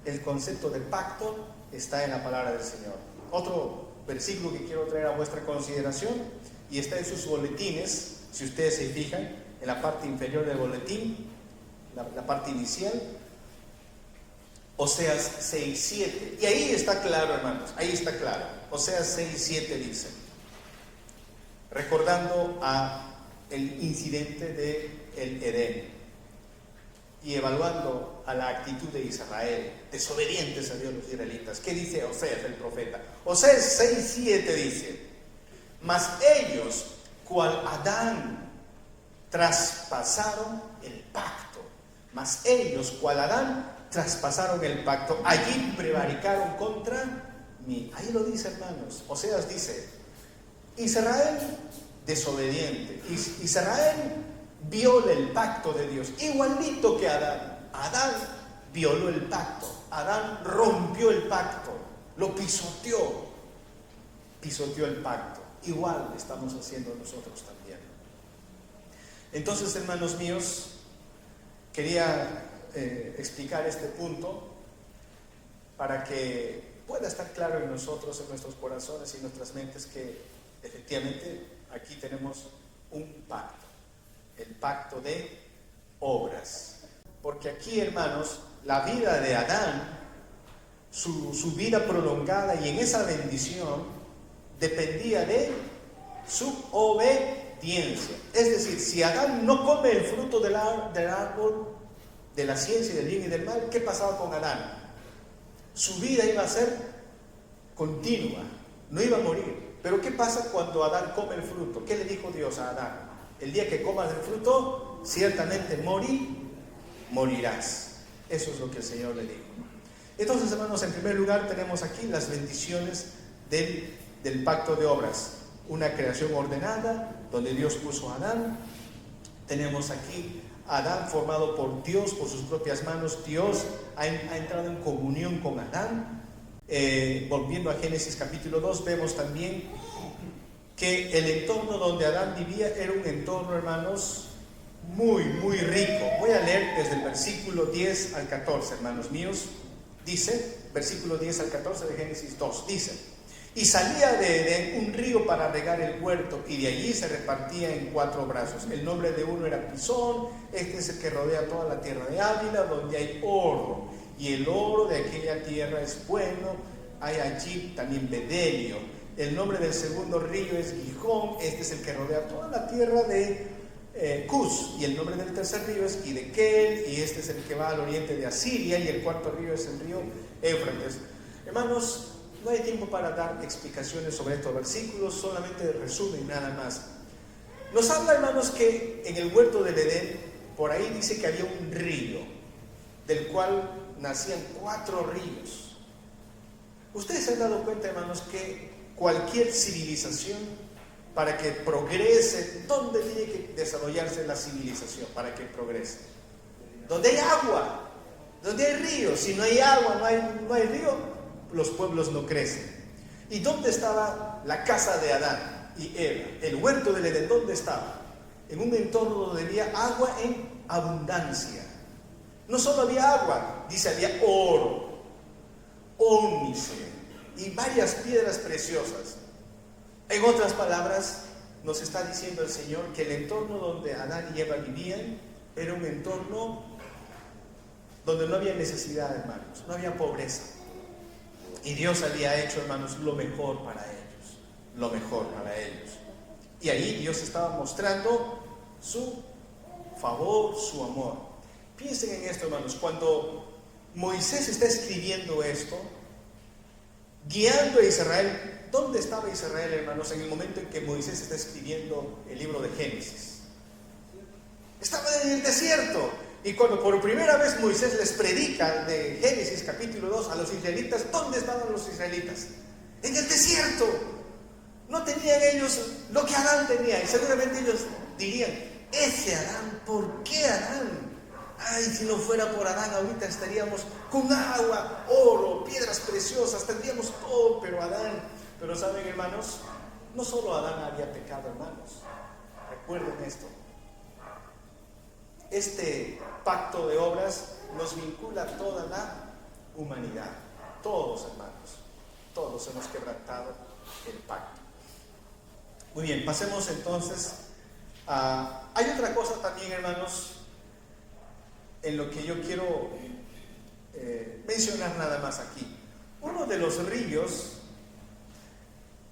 el concepto de pacto está en la palabra del Señor. Otro versículo que quiero traer a vuestra consideración, y está en sus boletines, si ustedes se fijan, en la parte inferior del boletín, la parte inicial, Oseas 6:7. Y ahí está claro, hermanos, ahí está claro. Oseas 6:7 dice, recordando el incidente del Edén y evaluando a la actitud de Israel, desobedientes a Dios los israelitas. ¿Qué dice Oseas el profeta? Oseas 6:7 dice, mas ellos, cual Adán, traspasaron el pacto. Mas ellos, cual Adán, traspasaron el pacto. Allí prevaricaron contra mí. Ahí lo dice, hermanos. Oseas dice, Israel desobediente. Israel viola el pacto de Dios. Igualito que Adán. Adán violó el pacto. Adán rompió el pacto. Lo pisoteó. Pisoteó el pacto. Igual estamos haciendo nosotros también. Entonces, hermanos míos, quería explicar este punto para que pueda estar claro en nosotros, en nuestros corazones y en nuestras mentes, que efectivamente aquí tenemos un pacto, el pacto de obras. Porque aquí, hermanos, la vida de Adán, su vida prolongada y en esa bendición, dependía de su obediencia. Es decir, si Adán no come el fruto del árbol de la ciencia del bien y del mal, ¿qué pasaba con Adán? Su vida iba a ser continua, no iba a morir. Pero ¿qué pasa cuando Adán come el fruto? ¿Qué le dijo Dios a Adán? El día que comas el fruto, ciertamente morirás. Eso es lo que el Señor le dijo. Entonces, hermanos, en primer lugar tenemos aquí las bendiciones del pacto de obras. Una creación ordenada, donde Dios puso a Adán. Tenemos aquí a Adán formado por Dios, por sus propias manos. Dios ha entrado en comunión con Adán. Volviendo a Génesis capítulo 2, vemos también que el entorno donde Adán vivía era un entorno, hermanos, muy, muy rico. Voy a leer desde el versículo 10 al 14, hermanos míos. Dice, versículo 10 al 14 de Génesis 2, dice: y salía de Edén un río para regar el huerto, y de allí se repartía en 4 brazos. El nombre de uno era Pisón. Este es el que rodea toda la tierra de Ávila, donde hay oro, y el oro de aquella tierra es bueno. Hay allí también bedelio. El nombre del segundo río es Gijón. Este es el que rodea toda la tierra de Cus, y el nombre del tercer río es Hidekel, y este es el que va al oriente de Asiria, y el cuarto río es el río Éufrates. Hermanos, no hay tiempo para dar explicaciones sobre estos versículos, solamente resumen nada más. Nos habla, hermanos, que en el huerto del Edén, por ahí dice que había un río, del cual nacían 4 ríos. Ustedes se han dado cuenta, hermanos, que cualquier civilización, para que progrese, ¿dónde tiene que desarrollarse la civilización para que progrese? Donde hay agua, donde hay río. Si no hay agua, no hay río, los pueblos no crecen. ¿Y dónde estaba la casa de Adán y Eva? El huerto del Edén, ¿dónde estaba? En un entorno donde había agua en abundancia. No solo había agua, dice, había oro, ónice y varias piedras preciosas. En otras palabras, nos está diciendo el Señor que el entorno donde Adán y Eva vivían era un entorno donde no había necesidad, hermanos, no había pobreza. Y Dios había hecho, hermanos, lo mejor para ellos, lo mejor para ellos. Y ahí Dios estaba mostrando su favor, su amor. Piensen en esto, hermanos, cuando Moisés está escribiendo esto, guiando a Israel. ¿Dónde estaba Israel, hermanos, en el momento en que Moisés está escribiendo el libro de Génesis? Estaba en el desierto. Y cuando por primera vez Moisés les predica de Génesis capítulo 2 a los israelitas, ¿dónde estaban los israelitas? En el desierto. No tenían ellos lo que Adán tenía. Y seguramente ellos dirían: ese Adán, ¿por qué Adán? Ay, si no fuera por Adán, ahorita estaríamos con agua, oro, piedras preciosas, tendríamos todo, pero Adán... Pero saben, hermanos, no solo Adán había pecado, hermanos. Recuerden esto. Este pacto de obras nos vincula a toda la humanidad. Todos, hermanos, todos hemos quebrantado el pacto. Muy bien, pasemos entonces a... Hay otra cosa también, hermanos, en lo que yo quiero mencionar nada más aquí. Uno de los ríos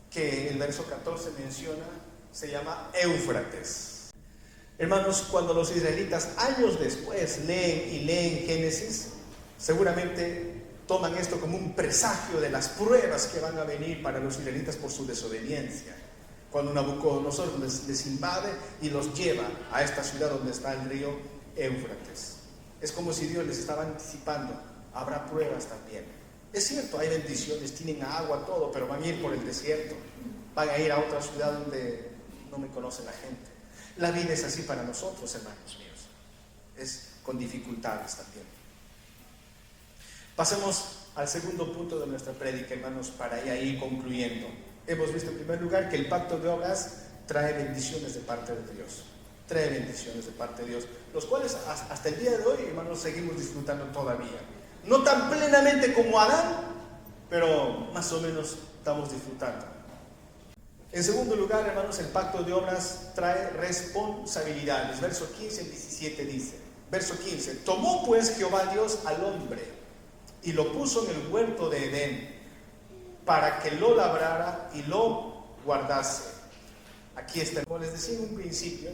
que el verso 14 menciona se llama Éufrates. Hermanos, cuando los israelitas años después leen Génesis, seguramente toman esto como un presagio de las pruebas que van a venir para los israelitas por su desobediencia. Cuando Nabucodonosor les invade y los lleva a esta ciudad donde está el río Éufrates. Es como si Dios les estaba anticipando: habrá pruebas también. Es cierto, hay bendiciones, tienen agua, todo, pero van a ir por el desierto, van a ir a otra ciudad donde no me conoce la gente. La vida es así para nosotros, hermanos míos, es con dificultades también. Pasemos al segundo punto de nuestra prédica, hermanos, para ir concluyendo. Hemos visto en primer lugar que el pacto de obras trae bendiciones de parte de Dios, trae bendiciones de parte de Dios, los cuales hasta el día de hoy, hermanos, seguimos disfrutando todavía. No tan plenamente como Adán, pero más o menos estamos disfrutando. En segundo lugar, hermanos, el pacto de obras trae responsabilidades. Verso 15 y 17 dice, verso 15: tomó pues Jehová Dios al hombre y lo puso en el huerto de Edén para que lo labrara y lo guardase. Aquí está, como les decía en un principio,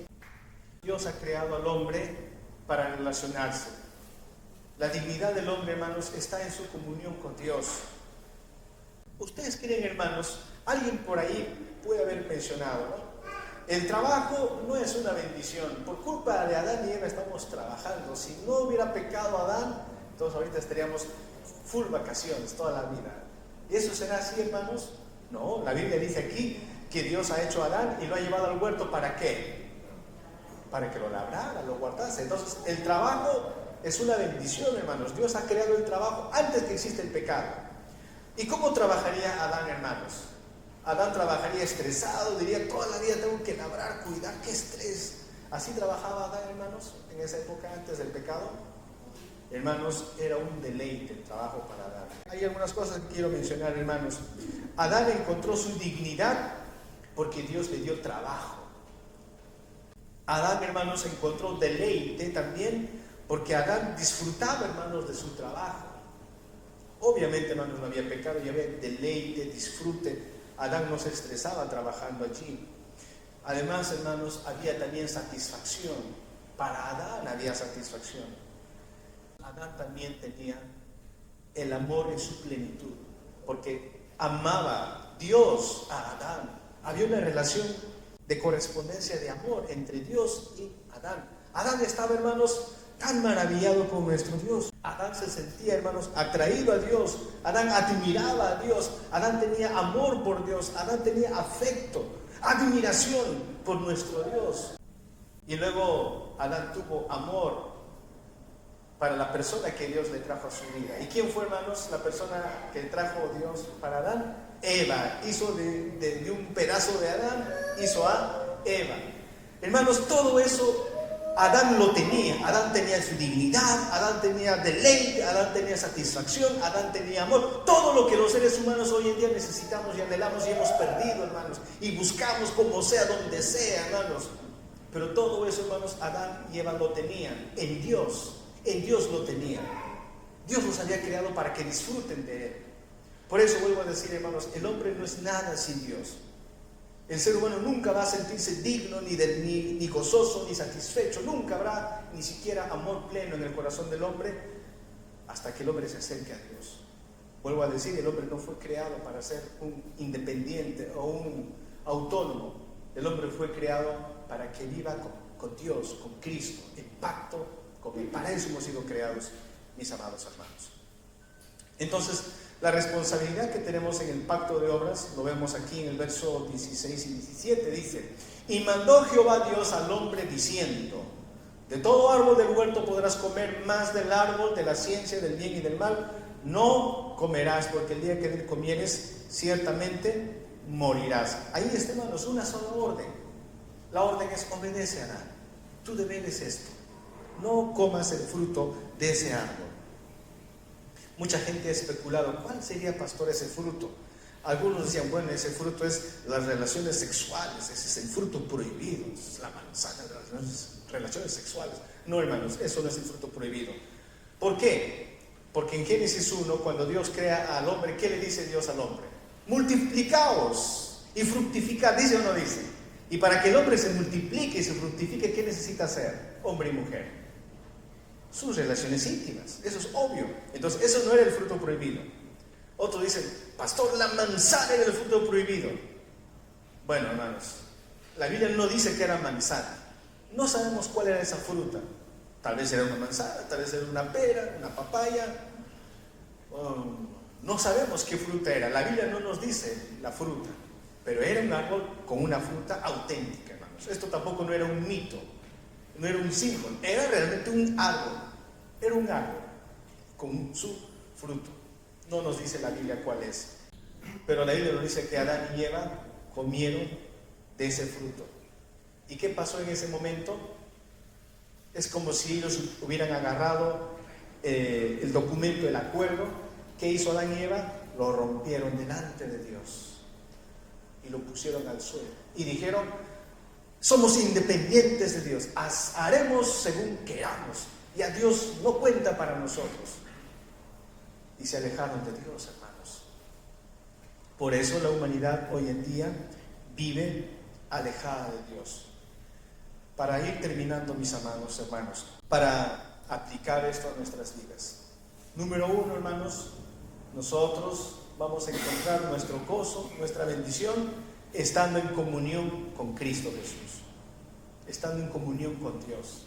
Dios ha creado al hombre para relacionarse. La dignidad del hombre, hermanos, está en su comunión con Dios. ¿Ustedes creen, hermanos? Alguien por ahí puede haber mencionado, ¿no? el trabajo no es una bendición. Por culpa de Adán y Eva estamos trabajando. Si no hubiera pecado Adán, entonces ahorita estaríamos full vacaciones toda la vida. ¿Y eso será así, hermanos? No, la Biblia dice aquí que Dios ha hecho a Adán y lo ha llevado al huerto. ¿Para qué? Para que lo labrara, lo guardase. Entonces el trabajo es una bendición, hermanos. Dios ha creado el trabajo antes que existe el pecado. ¿Y cómo trabajaría Adán, hermanos? Adán trabajaría estresado, diría toda la vida tengo que labrar, cuidar, qué estrés. ¿Así trabajaba Adán, hermanos, en esa época antes del pecado? Hermanos, era un deleite el trabajo para Adán. Hay algunas cosas que quiero mencionar, hermanos. Adán encontró su dignidad porque Dios le dio trabajo. Adán, hermanos, encontró deleite también porque Adán disfrutaba, hermanos, de su trabajo. Obviamente, hermanos, no había pecado, ya había deleite, disfrute. Adán no se estresaba trabajando allí. Además, hermanos, había también satisfacción. Para Adán había satisfacción. Adán también tenía el amor en su plenitud, porque amaba Dios a Adán. Había una relación de correspondencia de amor entre Dios y Adán. Adán estaba, hermanos, tan maravillado con nuestro Dios. Adán se sentía, hermanos, atraído a Dios. Adán admiraba a Dios. Adán tenía amor por Dios. Adán tenía afecto, admiración por nuestro Dios. Y luego Adán tuvo amor para la persona que Dios le trajo a su vida. ¿Y quién fue, hermanos, la persona que trajo Dios para Adán? Eva. Hizo de un pedazo de Adán, hizo a Eva. Hermanos, todo eso Adán lo tenía. Adán tenía su dignidad, Adán tenía deleite, Adán tenía satisfacción, Adán tenía amor. Todo lo que los seres humanos hoy en día necesitamos y anhelamos y hemos perdido, hermanos. Y buscamos como sea, donde sea, hermanos. Pero todo eso, hermanos, Adán y Eva lo tenían en Dios. En Dios lo tenían. Dios los había creado para que disfruten de Él. Por eso vuelvo a decir, hermanos, el hombre no es nada sin Dios. El ser humano nunca va a sentirse digno, ni gozoso, ni satisfecho. Nunca habrá ni siquiera amor pleno en el corazón del hombre hasta que el hombre se acerque a Dios. Vuelvo a decir, el hombre no fue creado para ser un independiente o un autónomo. El hombre fue creado para que viva con Dios, con Cristo, en pacto con Él. Para eso hemos sido creados, mis amados hermanos. Entonces, la responsabilidad que tenemos en el pacto de obras, lo vemos aquí en el verso 16 y 17, dice: y mandó Jehová Dios al hombre diciendo: de todo árbol del huerto podrás comer, más del árbol de la ciencia del bien y del mal no comerás, porque el día que él comieres ciertamente morirás. Ahí está, hermanos, una sola orden. La orden es: obedece a Adán, tú debes esto, no comas el fruto de ese árbol. Mucha gente ha especulado, ¿cuál sería, pastor, ese fruto? Algunos decían, bueno, ese fruto es las relaciones sexuales, ese es el fruto prohibido, es la manzana de las relaciones sexuales. No, hermanos, eso no es el fruto prohibido. ¿Por qué? Porque en Génesis 1, cuando Dios crea al hombre, ¿qué le dice Dios al hombre? Multiplicaos y fructificad, ¿dice o no dice? Y para que el hombre se multiplique y se fructifique, ¿qué necesita hacer? Hombre y mujer. Sus relaciones íntimas, eso es obvio. Entonces, eso no era el fruto prohibido. Otros dicen, pastor, la manzana era el fruto prohibido. Bueno, hermanos, la Biblia no dice que era manzana. No sabemos cuál era esa fruta. Tal vez era una manzana, tal vez era una pera, una papaya. No sabemos qué fruta era. La Biblia no nos dice la fruta, pero era un árbol con una fruta auténtica, hermanos. Esto tampoco no era un mito, no era un símbolo, era realmente un árbol. Era un árbol con su fruto. No nos dice la Biblia cuál es, pero la Biblia nos dice que Adán y Eva comieron de ese fruto. ¿Y qué pasó en ese momento? Es como si ellos hubieran agarrado el documento, el acuerdo. ¿Qué hizo Adán y Eva? Lo rompieron delante de Dios y lo pusieron al suelo y dijeron: somos independientes de Dios, haremos según queramos, y a Dios no cuenta para nosotros. Y se alejaron de Dios, hermanos. Por eso la humanidad hoy en día vive alejada de Dios. Para ir terminando, mis amados hermanos, para aplicar esto a nuestras vidas. Número 1, hermanos, nosotros vamos a encontrar nuestro gozo, nuestra bendición estando en comunión con Cristo Jesús, estando en comunión con Dios.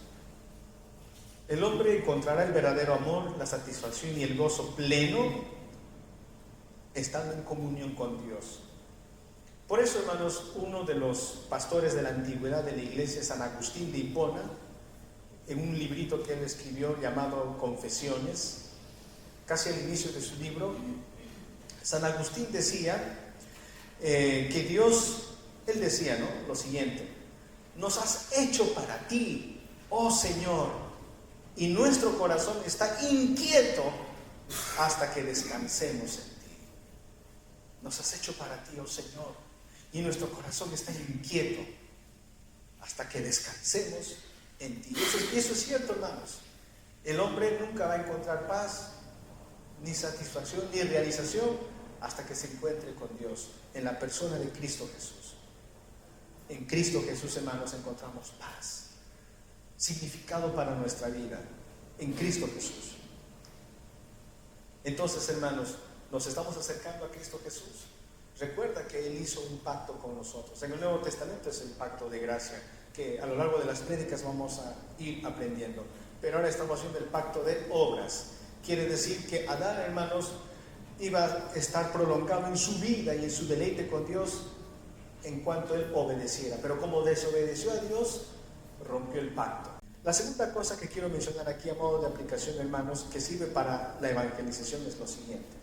El hombre encontrará el verdadero amor, la satisfacción y el gozo pleno estando en comunión con Dios. Por eso, hermanos, uno de los pastores de la antigüedad de la iglesia, San Agustín de Hipona, en un librito que él escribió llamado Confesiones, casi al inicio de su libro, San Agustín decía que Dios, él decía, ¿no?, lo siguiente: nos has hecho para ti, oh Señor, y nuestro corazón está inquieto hasta que descansemos en ti. Nos has hecho para ti, oh Señor, y nuestro corazón está inquieto hasta que descansemos en ti. Eso es cierto, hermanos. El hombre nunca va a encontrar paz, ni satisfacción, ni realización hasta que se encuentre con Dios en la persona de Cristo Jesús. En Cristo Jesús, hermanos, encontramos paz, significado para nuestra vida, en Cristo Jesús. Entonces, hermanos, nos estamos acercando a Cristo Jesús. Recuerda que Él hizo un pacto con nosotros. En el Nuevo Testamento es el pacto de gracia, que a lo largo de las prédicas vamos a ir aprendiendo. Pero ahora estamos haciendo el pacto de obras. Quiere decir que Adán, hermanos, iba a estar prolongado en su vida y en su deleite con Dios en cuanto él obedeciera. Pero como desobedeció a Dios, rompió el pacto. La segunda cosa que quiero mencionar aquí a modo de aplicación, hermanos, que sirve para la evangelización, es lo siguiente: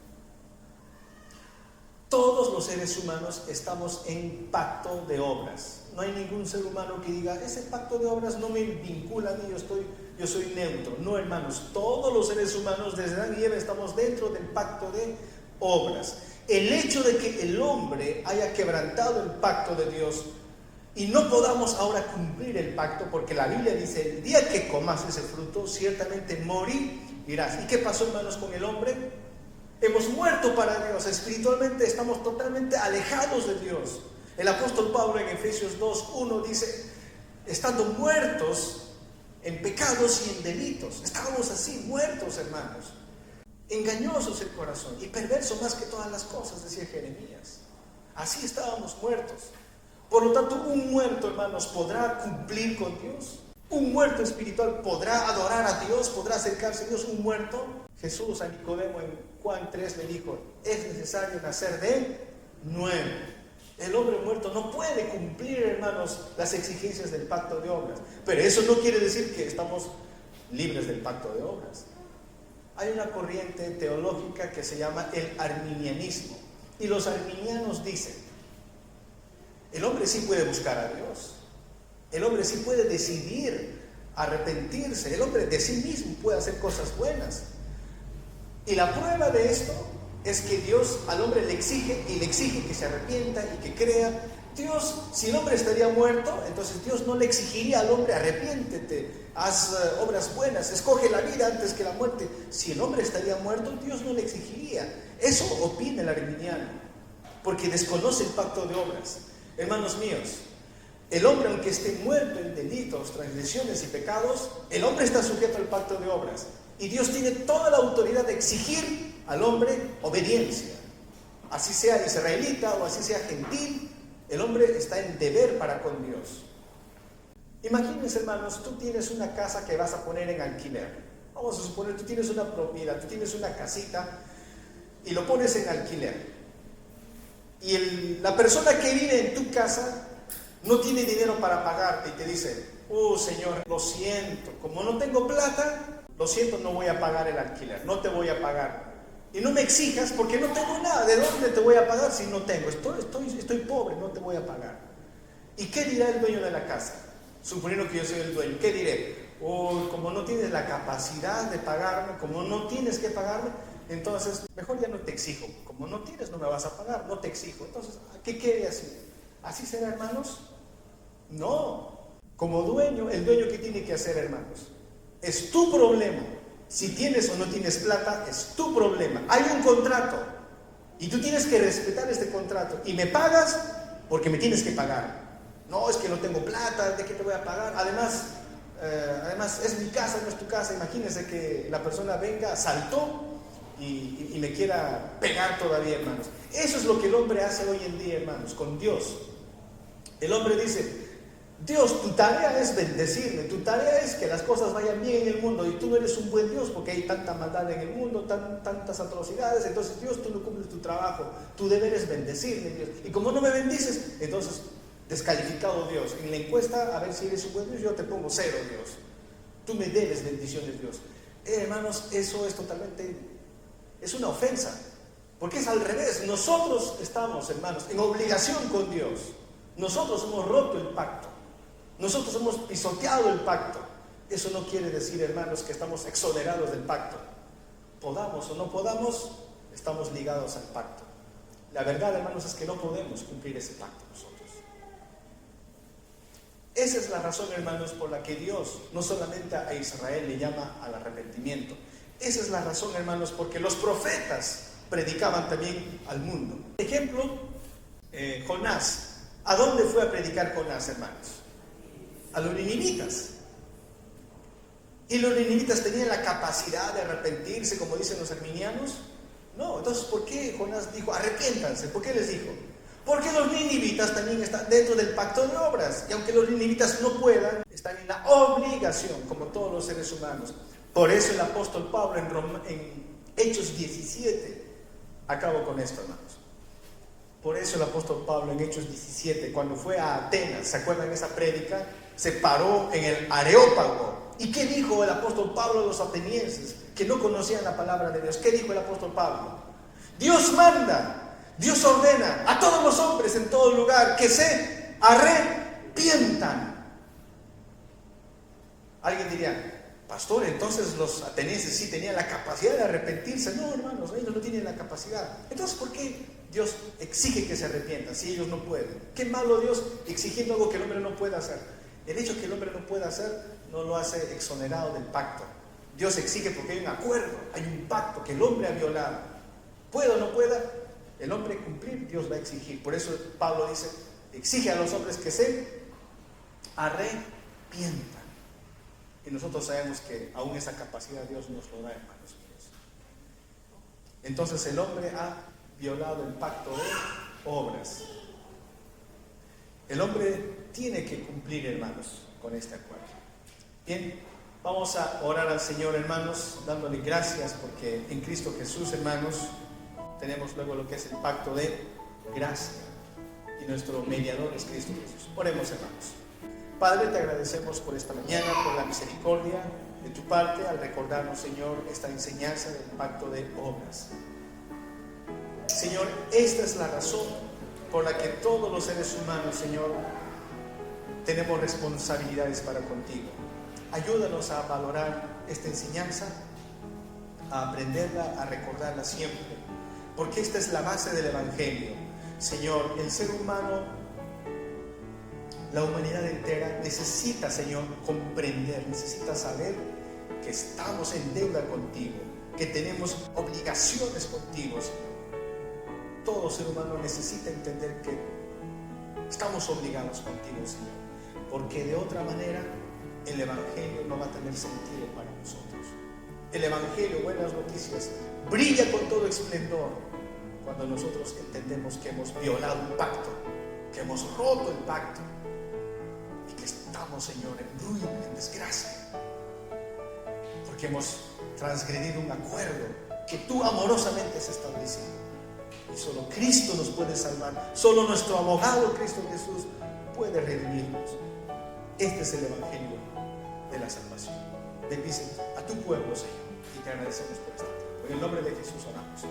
todos los seres humanos estamos en pacto de obras. No hay ningún ser humano que diga, ese pacto de obras no me vincula a mí, yo soy neutro. No, hermanos, todos los seres humanos desde Adán y Eva estamos dentro del pacto de obras. El hecho de que el hombre haya quebrantado el pacto de Dios y no podamos ahora cumplir el pacto, porque la Biblia dice, el día que comas ese fruto, ciertamente morirás. ¿Y qué pasó, hermanos, con el hombre? Hemos muerto para Dios, espiritualmente estamos totalmente alejados de Dios. El apóstol Pablo en Efesios 2:1 dice, estando muertos en pecados y en delitos. Estábamos así, muertos, hermanos. Engañosos el corazón y perverso más que todas las cosas, decía Jeremías. Así estábamos muertos. Por lo tanto, un muerto, hermanos, ¿podrá cumplir con Dios? ¿Un muerto espiritual podrá adorar a Dios? ¿Podrá acercarse a Dios un muerto? Jesús a Nicodemo en Juan 3 le dijo, es necesario nacer de nuevo. El hombre muerto no puede cumplir, hermanos, las exigencias del pacto de obras. Pero eso no quiere decir que estamos libres del pacto de obras. Hay una corriente teológica que se llama el arminianismo. Y los arminianos dicen, el hombre sí puede buscar a Dios. El hombre sí puede decidir arrepentirse. El hombre de sí mismo puede hacer cosas buenas. Y la prueba de esto es que Dios al hombre le exige que se arrepienta y que crea. Dios, si el hombre estaría muerto, entonces Dios no le exigiría al hombre, arrepiéntete, haz obras buenas, escoge la vida antes que la muerte. Si el hombre estaría muerto, Dios no le exigiría. Eso opina el arminiano, porque desconoce el pacto de obras. Hermanos míos, el hombre, aunque esté muerto en delitos, transgresiones y pecados, el hombre está sujeto al pacto de obras. Y Dios tiene toda la autoridad de exigir al hombre obediencia. Así sea israelita o así sea gentil, el hombre está en deber para con Dios. Imagínense, hermanos, tú tienes una casa que vas a poner en alquiler. Vamos a suponer, tú tienes una propiedad, tú tienes una casita y lo pones en alquiler. Y la persona que vive en tu casa no tiene dinero para pagarte y te dice, Señor, lo siento, como no tengo plata, lo siento, no voy a pagar el alquiler, no te voy a pagar. Y no me exijas porque no tengo nada. ¿De dónde te voy a pagar si no tengo? Estoy pobre, no te voy a pagar. ¿Y qué dirá el dueño de la casa? Suponiendo que yo soy el dueño, ¿qué diré? Como no tienes la capacidad de pagarme, como no tienes que pagarme, entonces mejor ya no te exijo. Como no tienes, no me vas a pagar, no te exijo. Entonces, ¿qué quiere así? ¿Así será, hermanos? No. Como dueño, el dueño, ¿qué tiene que hacer, hermanos? Es tu problema. Si tienes o no tienes plata, es tu problema. Hay un contrato y tú tienes que respetar este contrato. Y me pagas porque me tienes que pagar. No, es que no tengo plata, ¿de qué te voy a pagar? Además es mi casa, no es tu casa. Imagínense que la persona venga, saltó y me quiera pegar todavía, hermanos. Eso es lo que el hombre hace hoy en día, hermanos, con Dios. El hombre dice: Dios, tu tarea es bendecirme, tu tarea es que las cosas vayan bien en el mundo, y tú no eres un buen Dios porque hay tanta maldad en el mundo, tantas atrocidades. Entonces, Dios, tú no cumples tu trabajo, tu deber es bendecirme, Dios, y como no me bendices, entonces descalificado Dios. En la encuesta, a ver si eres un buen Dios, yo te pongo 0, Dios. Tú me debes bendiciones, Dios. Hermanos, eso es totalmente, es una ofensa, porque es al revés. Nosotros estamos, hermanos, en obligación con Dios. Nosotros hemos roto el pacto. Nosotros hemos pisoteado el pacto. Eso no quiere decir, hermanos, que estamos exonerados del pacto. Podamos o no podamos, estamos ligados al pacto. La verdad, hermanos, es que no podemos cumplir ese pacto nosotros. Esa es la razón, hermanos, por la que Dios no solamente a Israel le llama al arrepentimiento. Esa es la razón, hermanos, porque los profetas predicaban también al mundo. Ejemplo, Jonás. ¿A dónde fue a predicar Jonás, hermanos? A los ninivitas. ¿Y los ninivitas tenían la capacidad de arrepentirse, como dicen los arminianos? No. Entonces, ¿por qué Jonás dijo arrepiéntanse? ¿Por qué les dijo? Porque los ninivitas también están dentro del pacto de obras, y aunque los ninivitas no puedan, están en la obligación, como todos los seres humanos. Por eso el apóstol Pablo en Hechos 17, acabo con esto, hermanos. Por eso el apóstol Pablo en Hechos 17, cuando fue a Atenas, ¿se acuerdan de esa prédica? Se paró en el Areópago. ¿Y qué dijo el apóstol Pablo a los atenienses que no conocían la palabra de Dios? ¿Qué dijo el apóstol Pablo? Dios manda, Dios ordena a todos los hombres en todo lugar que se arrepientan. Alguien diría: pastor, entonces los atenienses sí tenían la capacidad de arrepentirse. No, hermanos, ellos no tienen la capacidad. Entonces, ¿por qué Dios exige que se arrepientan si ellos no pueden? Qué malo Dios exigiendo algo que el hombre no puede hacer. El hecho que el hombre no pueda hacer no lo hace exonerado del pacto. Dios exige porque hay un acuerdo, hay un pacto que el hombre ha violado. Pueda o no pueda el hombre cumplir, Dios va a exigir. Por eso Pablo dice: exige a los hombres que se arrepientan. Y nosotros sabemos que aún esa capacidad Dios nos lo da, hermanos míos. Entonces el hombre ha violado el pacto de obras. El hombre tiene que cumplir, hermanos, con este acuerdo. Bien, vamos a orar al Señor, hermanos, dándole gracias porque en Cristo Jesús, hermanos, tenemos luego lo que es el pacto de gracia, y nuestro mediador es Cristo Jesús. Oremos, hermanos. Padre, te agradecemos por esta mañana, por la misericordia de tu parte al recordarnos, Señor, esta enseñanza del pacto de obras. Señor, esta es la razón por la que todos los seres humanos, Señor, tenemos responsabilidades para contigo. Ayúdanos a valorar esta enseñanza, a aprenderla, a recordarla siempre, porque esta es la base del Evangelio. Señor, el ser humano, la humanidad entera necesita, Señor, comprender, necesita saber que estamos en deuda contigo, que tenemos obligaciones contigo, Señor. Todo ser humano necesita entender que estamos obligados contigo, Señor, porque de otra manera el Evangelio no va a tener sentido para nosotros. El Evangelio, buenas noticias, brilla con todo esplendor cuando nosotros entendemos que hemos violado un pacto, que hemos roto el pacto y que estamos, Señor, en ruina, en desgracia, porque hemos transgredido un acuerdo que tú amorosamente has establecido. Y solo Cristo nos puede salvar, solo nuestro abogado Cristo Jesús puede redimirnos. Este es el Evangelio de la salvación. Bendice a tu pueblo, Señor, y te agradecemos por este tiempo. En el nombre de Jesús oramos.